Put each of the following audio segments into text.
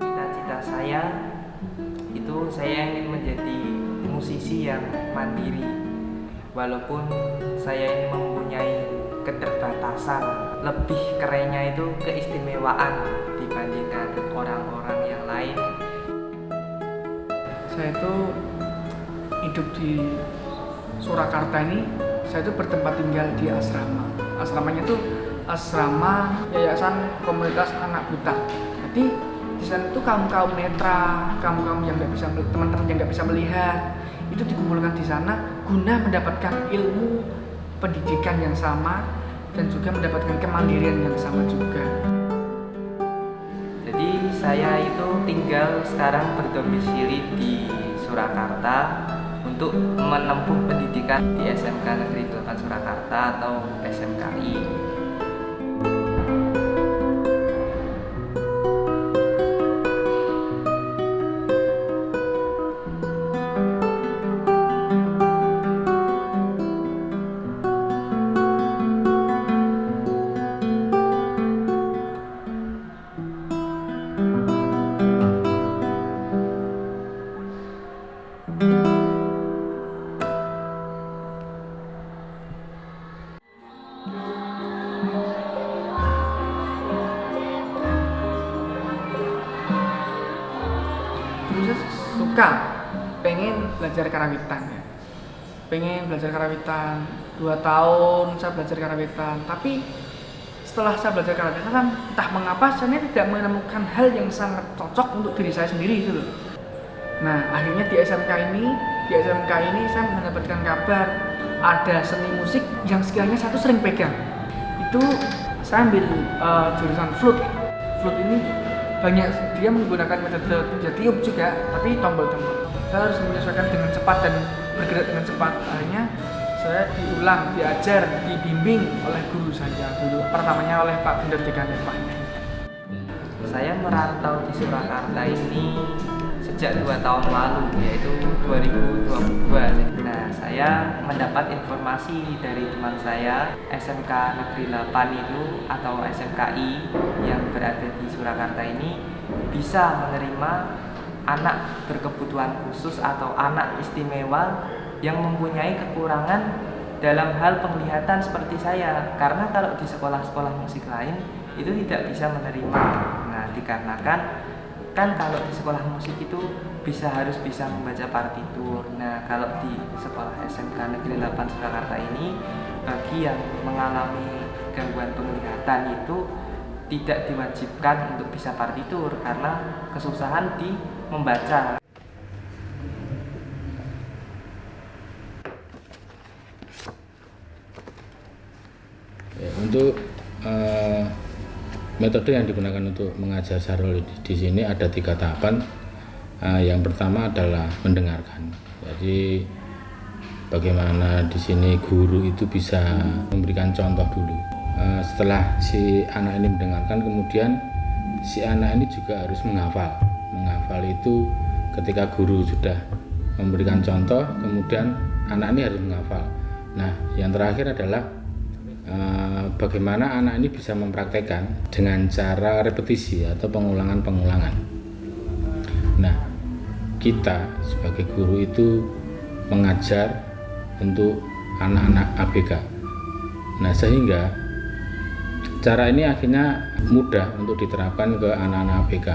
Cita-cita saya itu saya ingin menjadi musisi yang mandiri. Walaupun saya ini mempunyai keterbatasan, lebih kerennya itu keistimewaan dibandingkan orang-orang yang lain. Saya itu hidup di Surakarta ini, saya itu bertempat tinggal di asrama. Asramanya itu asrama Yayasan Komunitas Anak Buta. Jadi di sana itu kaum netra, kaum yang nggak bisa, teman-teman yang nggak bisa melihat, itu dikumpulkan di sana guna mendapatkan ilmu pendidikan yang sama dan juga mendapatkan kemandirian yang sama juga. Jadi saya itu tinggal sekarang berdomisili di Surakarta untuk menempuh pendidikan di SMK Negeri 8 Surakarta atau SMKI. Dulu saya suka pengen belajar karawitan ya. Pengen belajar karawitan 2 tahun saya belajar karawitan, tapi setelah saya belajar karawitan entah mengapa saya tidak menemukan hal yang sangat cocok untuk diri saya sendiri itu loh. Nah akhirnya di SMK ini saya mendapatkan kabar ada seni musik yang sekiranya saya tuh sering pegang. Itu saya ambil jurusan flute. Flute ini banyak, dia menggunakan metode tiup juga, tapi tombol-tombol. Saya harus menyesuaikan dengan cepat dan bergerak dengan cepat. Akhirnya saya diajar, dibimbing oleh guru saya dulu. Pertamanya oleh Pak Gender Dekanepah. Saya merantau di Surakarta ini sejak 2 tahun lalu, yaitu 2022. Nah, saya mendapat informasi dari teman saya SMK Negeri 8 itu atau SMKI yang berada di Surakarta ini bisa menerima anak berkebutuhan khusus atau anak istimewa yang mempunyai kekurangan dalam hal penglihatan seperti saya. Karena kalau di sekolah-sekolah musik lain itu tidak bisa menerima. Nah, dikarenakan kan kalau di sekolah musik itu harus bisa membaca partitur. Nah, kalau di sekolah SMK Negeri 8 Surakarta ini, bagi yang mengalami gangguan penglihatan itu tidak diwajibkan untuk bisa partitur karena kesusahan di membaca. Ya, untuk metode yang digunakan untuk mengajar Sahrul di sini ada 3 tahapan. Yang pertama adalah mendengarkan. Jadi bagaimana di sini guru itu bisa memberikan contoh dulu. Setelah si anak ini mendengarkan, kemudian si anak ini juga harus menghafal. Menghafal itu ketika guru sudah memberikan contoh, kemudian anak ini harus menghafal. Nah, yang terakhir adalah bagaimana anak ini bisa mempraktekkan dengan cara repetisi atau pengulangan-pengulangan. Nah, kita sebagai guru itu mengajar untuk anak-anak ABK. Nah, sehingga cara ini akhirnya mudah untuk diterapkan ke anak-anak ABK.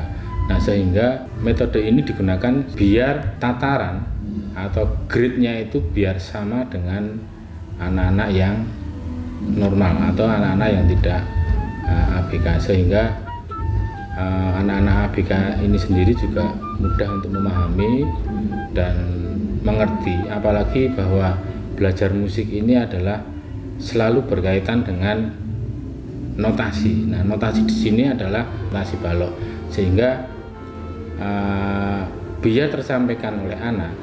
Nah, sehingga metode ini digunakan biar tataran atau grade-nya itu biar sama dengan anak-anak yang normal atau anak-anak yang tidak ABK, sehingga anak-anak ABK ini sendiri juga mudah untuk memahami dan mengerti, apalagi bahwa belajar musik ini adalah selalu berkaitan dengan notasi. Nah, notasi di sini adalah notasi balok, sehingga biar tersampaikan oleh anak,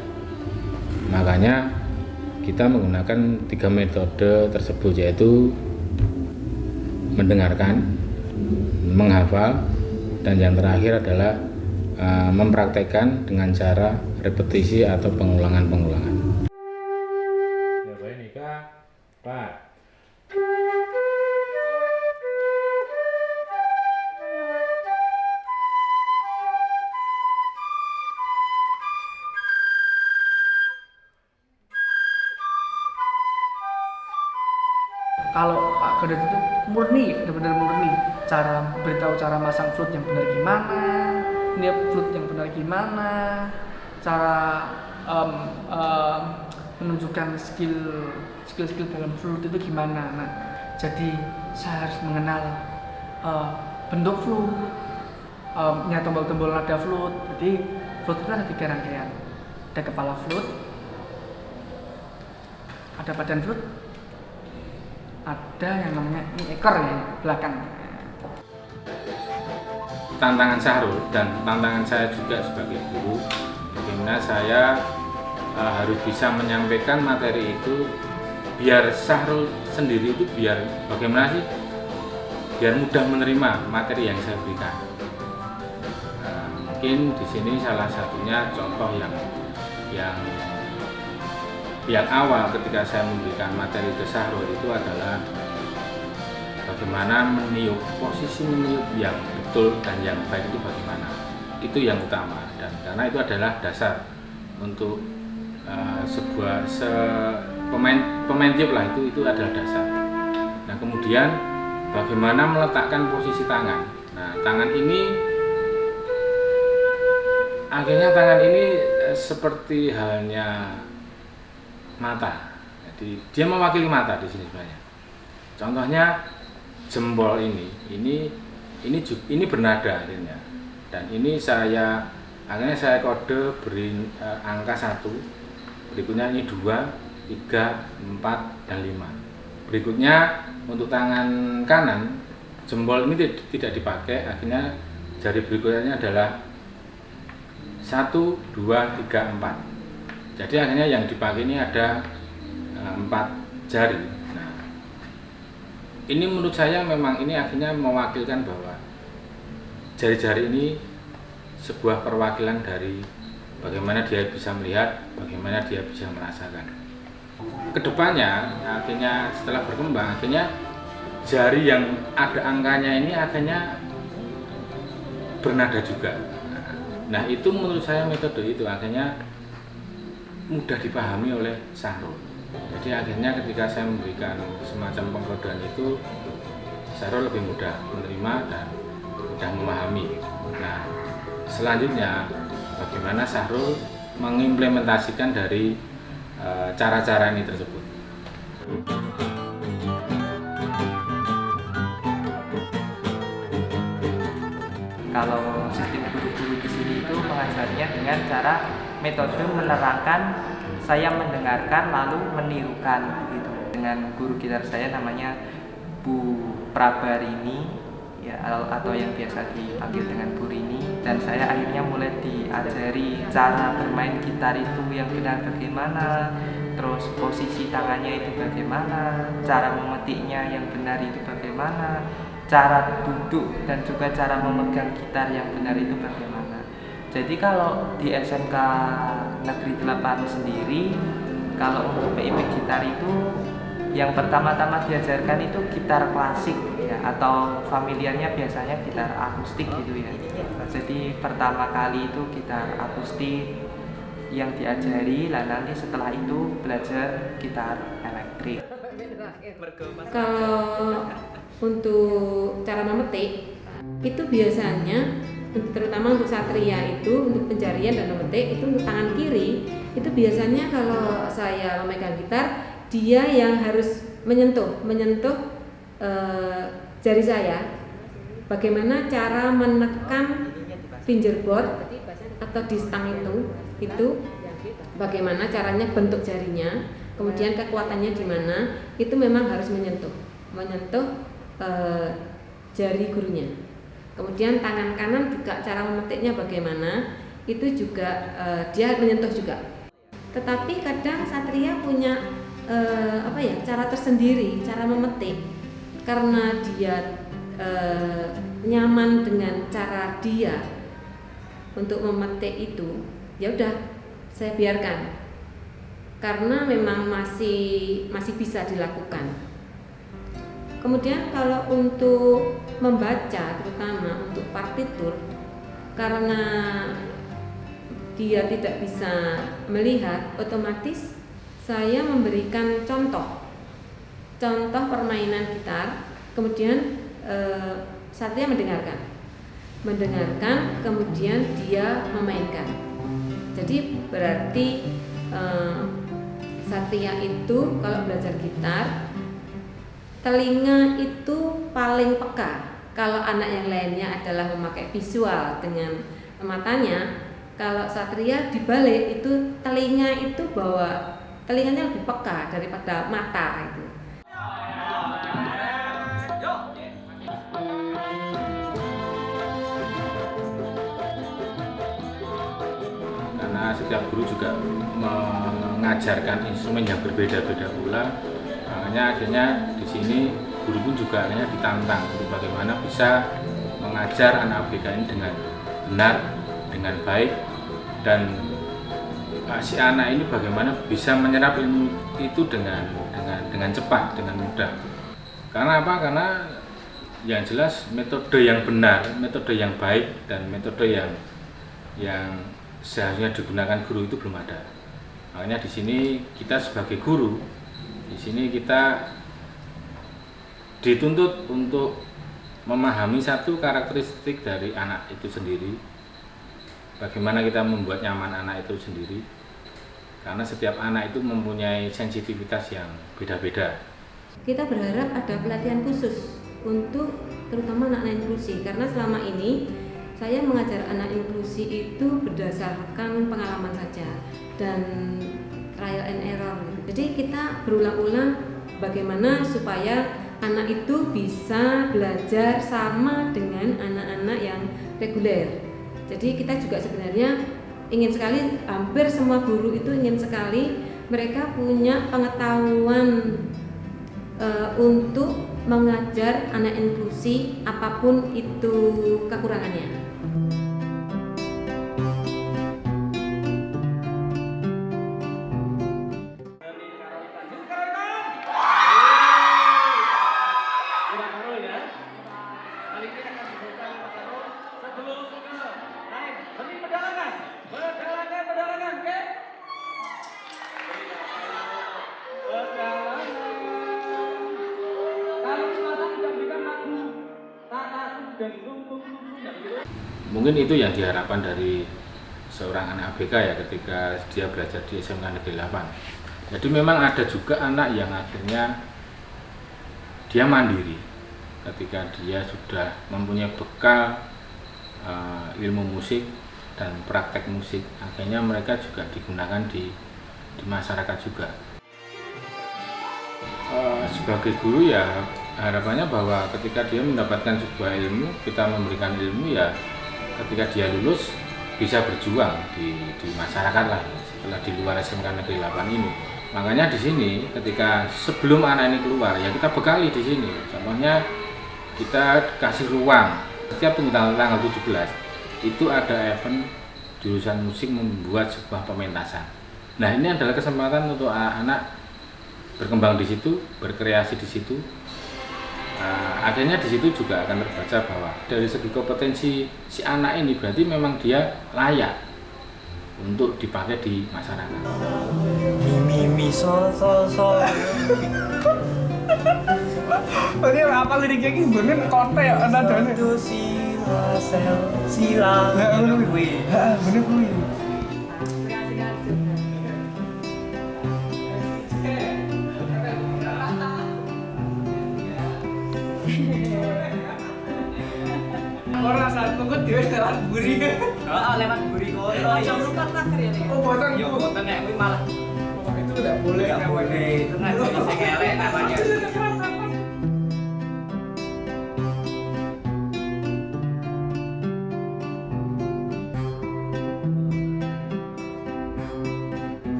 makanya kita menggunakan 3 metode tersebut, yaitu mendengarkan, menghafal, dan yang terakhir adalah mempraktekkan dengan cara repetisi atau pengulangan-pengulangan. Ya, baik, Nika, Pak. Kalau Pak Gatot itu murni, benar-benar murni. Cara beritahu cara masang float yang benar gimana, niap float yang benar gimana, cara menunjukkan skill dalam float itu gimana. Nah, jadi saya harus mengenal bentuk float, tombol-tombol nada float. Jadi float itu ada 3 rangkaian. Ada kepala float, ada badan float, ada yang namanya ekor ya belakang. Tantangan Syahrul dan tantangan saya juga sebagai guru, bagaimana saya harus bisa menyampaikan materi itu biar Syahrul sendiri itu bagaimana sih biar mudah menerima materi yang saya berikan. Mungkin di sini salah satunya contoh yang awal ketika saya memberikan materi ke Syahrul itu adalah bagaimana posisi meniup yang betul dan yang baik itu bagaimana. Itu yang utama, dan karena itu adalah dasar untuk pemain tiup lah, itu adalah dasar. Nah, kemudian bagaimana meletakkan posisi tangan. Nah, tangan ini seperti halnya mata. Jadi dia mewakili mata di sini sebenarnya. Contohnya jempol ini bernada akhirnya. Dan ini saya kode beri angka 1. Berikutnya ini 2, 3, 4 dan 5. Berikutnya untuk tangan kanan jempol ini tidak dipakai, akhirnya jari berikutnya adalah 1, 2, 3, 4. Jadi akhirnya yang dipakai ini ada 4 jari. Nah, ini menurut saya memang ini akhirnya mewakilkan bahwa jari-jari ini sebuah perwakilan dari bagaimana dia bisa melihat, bagaimana dia bisa merasakan. Kedepannya akhirnya setelah berkembang, akhirnya jari yang ada angkanya ini akhirnya bernada juga. Nah, itu menurut saya metode itu akhirnya mudah dipahami oleh Syahrul. Jadi akhirnya ketika saya memberikan semacam pengkodean itu, Syahrul lebih mudah menerima dan mudah memahami. Nah, selanjutnya bagaimana Syahrul mengimplementasikan dari cara-cara ini tersebut. Kalau sistem guru-guru di sini itu mengajarnya dengan cara metode menerangkan, saya mendengarkan lalu menirukan begitu. Dengan guru gitar saya namanya Bu Prabarini ya, atau yang biasa dipanggil dengan Bu Rini, dan saya akhirnya mulai diajari cara bermain gitar itu yang benar bagaimana, terus posisi tangannya itu bagaimana, cara memetiknya yang benar itu bagaimana, cara duduk dan juga cara memegang gitar yang benar itu bagaimana. Jadi kalau di SMK Negeri 8 sendiri, kalau untuk PIP gitar itu yang pertama-tama diajarkan itu gitar klasik ya, atau familiarnya biasanya gitar akustik gitu ya. Jadi pertama kali itu gitar akustik yang diajari, lah nanti setelah itu belajar gitar elektrik. Kalau untuk cara memetik itu biasanya terutama untuk satria itu untuk pencarian dan memetik itu untuk tangan kiri itu biasanya kalau saya memegang gitar dia yang harus menyentuh jari saya, bagaimana cara menekan fingerboard atau di stang itu bagaimana caranya bentuk jarinya, kemudian kekuatannya di mana, itu memang harus menyentuh jari gurunya. Kemudian tangan kanan juga cara memetiknya bagaimana, itu juga dia menyentuh juga. Tetapi kadang satria punya cara tersendiri cara memetik, karena dia nyaman dengan cara dia untuk memetik itu, ya udah saya biarkan karena memang masih bisa dilakukan. Kemudian kalau untuk membaca, terutama untuk partitur, karena dia tidak bisa melihat, otomatis saya memberikan contoh contoh permainan gitar, kemudian Satria mendengarkan, kemudian dia memainkan. Jadi berarti Satria itu kalau belajar gitar, telinga itu paling peka. Kalau anak yang lainnya adalah memakai visual dengan matanya, kalau Satria dibalik itu telinga itu bahwa telinganya lebih peka daripada mata itu. Karena setiap guru juga mengajarkan instrumen yang berbeda-beda pula, makanya akhirnya di sini guru pun juga akhirnya ditantang untuk bagaimana bisa mengajar anak ABK ini dengan benar, dengan baik, dan si anak ini bagaimana bisa menyerap ilmu itu dengan cepat, dengan mudah. Karena apa? Karena yang jelas metode yang benar, metode yang baik, dan metode yang seharusnya digunakan guru itu belum ada. Makanya di sini kita sebagai guru, di sini kita dituntut untuk memahami satu karakteristik dari anak itu sendiri. Bagaimana kita membuat nyaman anak itu sendiri. Karena setiap anak itu mempunyai sensitivitas yang beda-beda. Kita berharap ada pelatihan khusus untuk terutama anak inklusi, karena selama ini saya mengajar anak inklusi itu berdasarkan pengalaman saja dan trial and error. Jadi kita berulang-ulang bagaimana supaya anak itu bisa belajar sama dengan anak-anak yang reguler. Jadi kita juga sebenarnya ingin sekali, hampir semua guru itu ingin sekali mereka punya pengetahuan untuk mengajar anak inklusi apapun itu kekurangannya. Mungkin itu yang diharapkan dari seorang anak ABK ya ketika dia belajar di SMK Negeri 8. Jadi memang ada juga anak yang akhirnya dia mandiri ketika dia sudah mempunyai bekal ilmu musik dan praktek musik, akhirnya mereka juga digunakan di masyarakat juga. Sebagai guru ya harapannya bahwa ketika dia mendapatkan sebuah ilmu, kita memberikan ilmu ya ketika dia lulus bisa berjuang di masyarakat lah setelah di luar SMK Negeri 8 ini. Makanya di sini ketika sebelum anak ini keluar ya kita bekali di sini. Contohnya kita kasih ruang setiap tanggal 17 itu ada event jurusan musik membuat sebuah pementasan. Nah ini adalah kesempatan untuk anak berkembang di situ, berkreasi di situ. Akhirnya di situ juga akan terbaca bahwa dari segi kompetensi si anak ini berarti memang dia layak untuk dipakai di masyarakat. Mi sol sol sol. Ini apa liriknya ini bener kote ya nadanya. Sila sel sila. Bener kuwi. Ora saat kok dhewe lewat buri. Heeh, lewat buri kono. Jam 4 akhir ya. Oh, boten. Yo boten nek kuwi malah itu enggak boleh. Enggak boleh. Itu ngaji sing elek namanya.